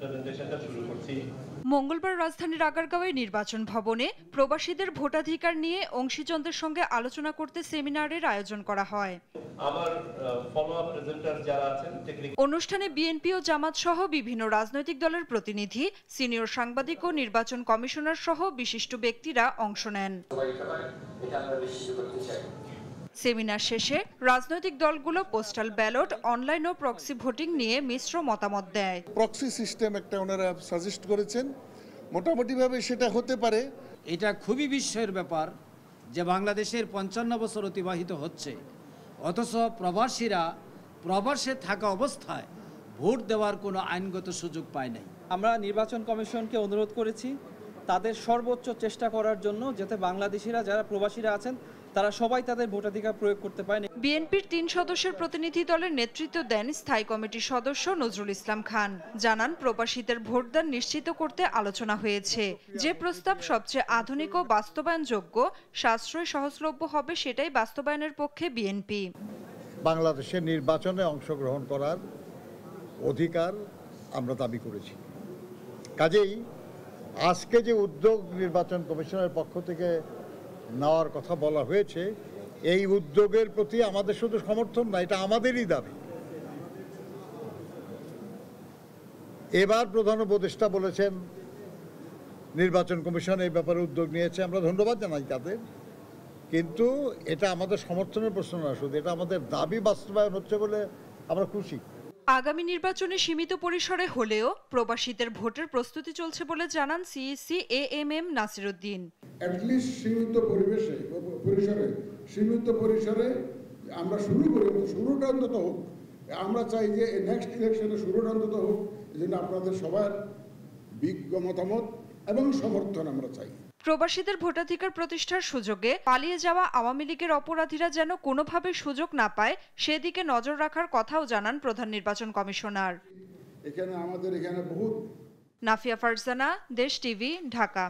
প্রেজেন্টেশনটা শুরু করছি। মঙ্গলবার রাজধানীর আগারগাঁওয়ে নির্বাচন ভবনে প্রবাসীদের ভোটাধিকার নিয়ে অংশীজনদের সঙ্গে আলোচনা করতে সেমিনারের আয়োজন করা হয়। আমার ফলোআপ প্রেজেন্টার যারা আছেন অনুষ্ঠানে বিএনপি ও জামাত সহ বিভিন্ন রাজনৈতিক দলের প্রতিনিধি, সিনিয়র সাংবাদিক ও নির্বাচন কমিশনার সহ বিশিষ্ট ব্যক্তিরা অংশ নেন। সেমিনার শেষে রাজনৈতিক দলগুলো পোস্টাল ব্যালট, অনলাইন ও প্রক্সি ভোটিং নিয়ে মিশ্র মতামত দেয়। প্রক্সি সিস্টেম একটা ওনারা সাজেস্ট করেছেন, মোটামুটিভাবে সেটা হতে পারে। এটা খুবই বিস্ময়ের ব্যাপার যে বাংলাদেশের 55 বছর অতিবাহিত হচ্ছে, অথচ প্রবাসীরা প্রবাসে থাকা অবস্থায় ভোট দেওয়ার কোনো আইনগত সুযোগ পায় নাই। আমরা নির্বাচন কমিশনকে অনুরোধ করেছি তাদের সর্বোচ্চ চেষ্টা করার জন্য, যাতে বাংলাদেশিরা যারা প্রবাসীরা আছেন তারা সবাই তাদের ভোটাধিকার প্রয়োগ করতে পারে। বিএনপির 3 সদস্যের প্রতিনিধি দলের নেতৃত্ব দেন স্থায়ী কমিটির সদস্য নজরুল ইসলাম খান। জানান, প্রবাসীদের ভোটদান নিশ্চিত করতে আলোচনা হয়েছে। যে প্রস্তাব সবচেয়ে আধুনিক ও বাস্তবায়নযোগ্য, সাশ্রয়, সহজলভ্য হবে সেটাই বাস্তবায়নের পক্ষে বিএনপি। বাংলাদেশের নির্বাচনে অংশগ্রহণ করার অধিকার আমরা দাবি করেছি। কাজেই আজকে যে উদ্যোগ নির্বাচন কমিশনের পক্ষ থেকে নেওয়ার কথা বলা হয়েছে, এই উদ্যোগের প্রতি আমাদের শুধু সমর্থন না, এটা আমাদেরই দাবি। এবার প্রধান উপদেষ্টা বলেছেন নির্বাচন কমিশন এই ব্যাপারে উদ্যোগ নিয়েছে, আমরা ধন্যবাদ জানাই তাদের। কিন্তু এটা আমাদের সমর্থনের প্রশ্ন না, শুধু এটা আমাদের দাবি বাস্তবায়ন হচ্ছে বলে আমরা খুশি। আগামী নির্বাচনে সীমিত পরিসরে হলেও প্রবাসীদের ভোটের প্রস্তুতি চলছে বলে জানান সিইসি AMM নাসিরউদ্দিন। অ্যাটলিস্ট সীমিত পরিসরে আমরা শুরু করি, শুরুটা অন্তত হোক। আমরা চাই যে নেক্সট ইলেকশনে শুরুটা অন্তত হোক, এই জন্য আপনাদের সবার বিজ্ঞ মতামত এবং সমর্থন আমরা চাই। প্রবাসীদের ভোটাধিকার প্রতিষ্ঠার সুযোগে পালিয়ে যাওয়া আওয়ামী লীগের অপরাধীরা যেন কোনোভাবে সুযোগ না পায়, সেদিকে নজর রাখার কথাও জানান প্রধান নির্বাচন কমিশনার। এখানে আমাদের বহুত। নাফিয়া ফারজানা, দেশ টিভি, ঢাকা।